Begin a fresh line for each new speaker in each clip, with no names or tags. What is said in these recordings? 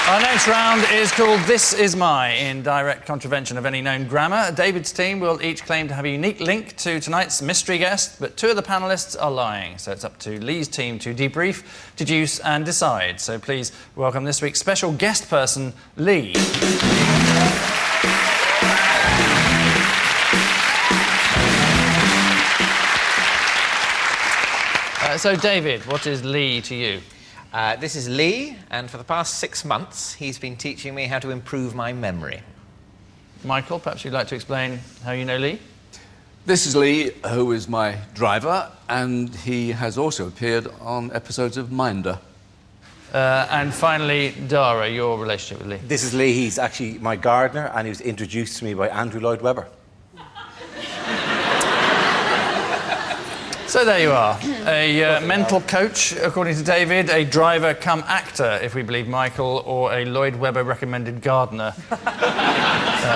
Our next round is called This Is My, in direct contravention of any known grammar. David's team will each claim to have a unique link to tonight's mystery guest, but two of the panellists are lying, so it's up to Lee's team to debrief, deduce and decide. So please welcome this week's special guest person, Lee. So, David, what is Lee to you?
This is Lee, and for the past 6 months, he's been teaching me how to improve my memory.
Michael, perhaps you'd like to explain how you know Lee?
This is Lee, who is my driver, and he has also appeared on episodes of Minder.
And finally, Dara, your relationship with Lee.
This is Lee. He's actually my gardener, and he was introduced to me by Andrew Lloyd Webber.
So there you are. A mental coach, according to David, a driver come actor, if we believe Michael, or a Lloyd Webber recommended gardener,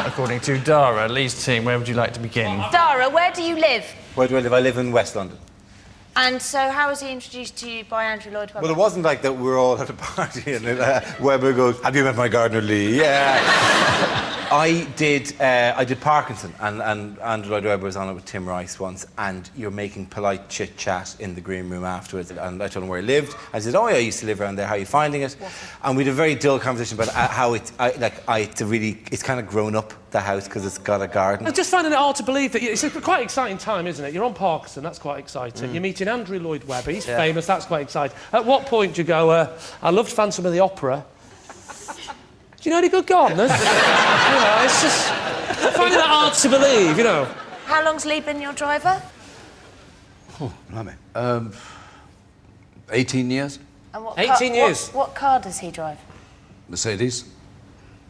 according to Dara. Lee's team, where would you like to begin?
Dara, where do you live?
Where do I live? I live in West London.
And so how was he introduced to you by Andrew Lloyd Webber?
Well, it wasn't like that we were all at a party and Webber goes, "Have you met my gardener, Lee?" Yeah. I did Parkinson, and Andrew Lloyd Webber was on it with Tim Rice once, and you're making polite chit-chat in the green room afterwards, and I told him where he lived. I said, "Oh, yeah, I used to live around there. How are you finding it?" And we had a very dull conversation about how it's kind of grown up, the house, because it's got a garden.
I'm just finding it hard to believe that it's a quite exciting time, isn't it? You're on Parkinson, that's quite exciting. You're meeting Andrew Lloyd Webber, he's famous, that's quite exciting. At what point do you go, I loved Phantom of the Opera. Do you know any good gardeners? It's just... I'm finding that hard to believe, you know.
How long's Lee been your driver?
Oh, blimey. 18 years.
And what
18 years?
What car does he drive?
Mercedes.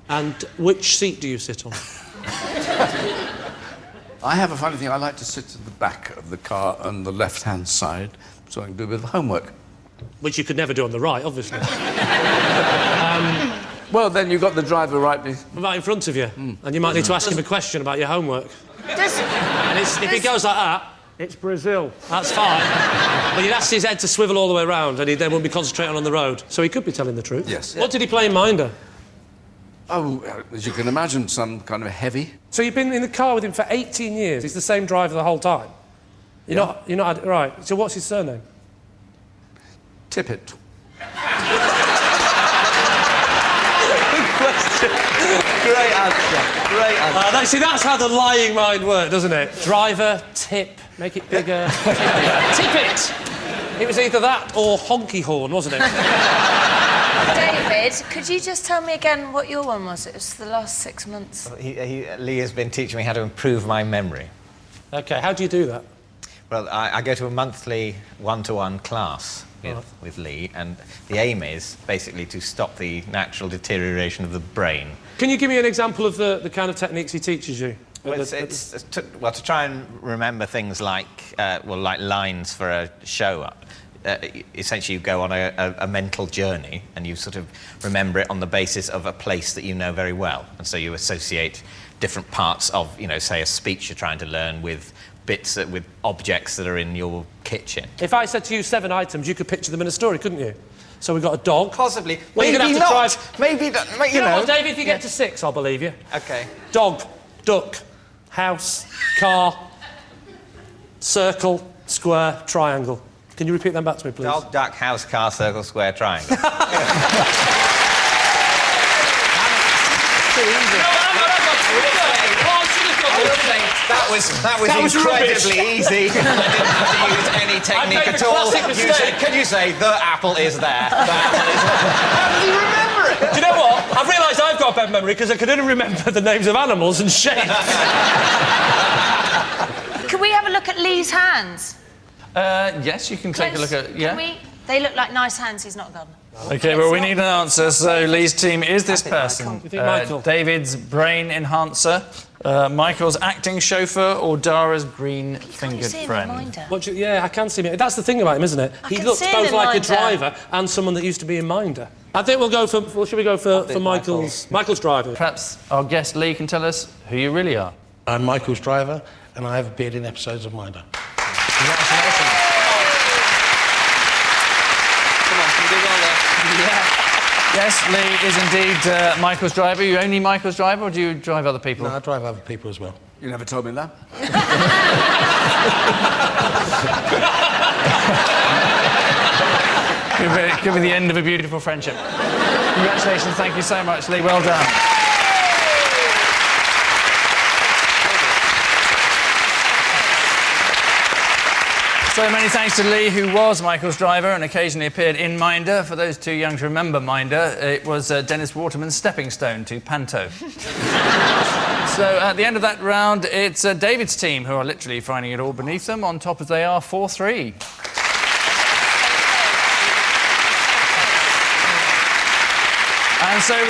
And which seat do you sit on?
I have a funny thing. I like to sit at the back of the car on the left-hand side, so I can do a bit of homework.
Which you could never do on the right, obviously.
Well, then you've got the driver right
in front of you. And you might need to ask him a question about your homework. If he goes like that, it's Brazil. That's fine. But you'd ask his head to swivel all the way around, and he then wouldn't be concentrating on the road. So he could be telling the truth.
Yes.
What did he play in Minder?
Oh, as you can imagine, some kind of heavy.
So you've been in the car with him for 18 years. He's the same driver the whole time. You're not right. So what's his surname?
Tippett.
Great answer. Great answer.
See, that's how the lying mind works, doesn't it? Driver, tip, make it bigger. Tip it! It was either that or honky horn, wasn't it?
David, could you just tell me again what your one was? It was the last 6 months.
Lee has been teaching me how to improve my memory.
OK, how do you do that?
Well, I go to a monthly one-to-one class with Lee, and the aim is basically to stop the natural deterioration of the brain.
Can you give me an example of the kind of techniques he teaches you?
Well, to try and remember things like lines for a show. Essentially, you go on a mental journey, and you sort of remember it on the basis of a place that you know very well, and so you associate different parts of, say, a speech you're trying to learn with with objects that are in your kitchen.
If I said to you 7 items, you could picture them in a story, couldn't you? So we've got a dog.
Possibly.
Well,
maybe
you're gonna have to
not. Maybe not.
You know what, David, if you get to 6, I'll believe you.
OK.
Dog, duck, house, car, circle, square, triangle. Can you repeat them back to me, please?
Dog, duck, house, car, circle, square, triangle. That was incredibly easy. I didn't have to use any technique at all. Can you say, the apple is there? The apple is there. How does he remember it?
Do you know what? I've realised I've got a bad memory because I could only remember the names of animals and shapes.
Can we have a look at Lee's hands?
Yes, you can take a look at... Yeah?
They look like nice hands. He's not a gardener.
OK, well, we need an answer. So Lee's team is this person.
You think Michael?
David's brain enhancer, Michael's acting chauffeur, or Dara's green-fingered friend?
Yeah, I can see him. That's the thing about him, isn't it? He looks both like a driver and someone that used to be in Minder. I think we'll go for... Well, should we go for Michael's driver?
Perhaps our guest Lee can tell us who you really are.
I'm Michael's driver, and I have appeared in episodes of Minder.
Congratulations. Come on, can you do well there? Yeah. Yes, Lee is indeed Michael's driver. Are you only Michael's driver, or do you drive other people?
No, I drive other people as well.
You never told me that.
Could be the end of a beautiful friendship. Congratulations, thank you so much, Lee. Well done. So many thanks to Lee, who was Michael's driver and occasionally appeared in Minder. For those too young to remember Minder, it was Dennis Waterman's stepping stone to Panto. So at the end of that round, it's David's team who are literally finding it all beneath them, on top as they are 4-3. And so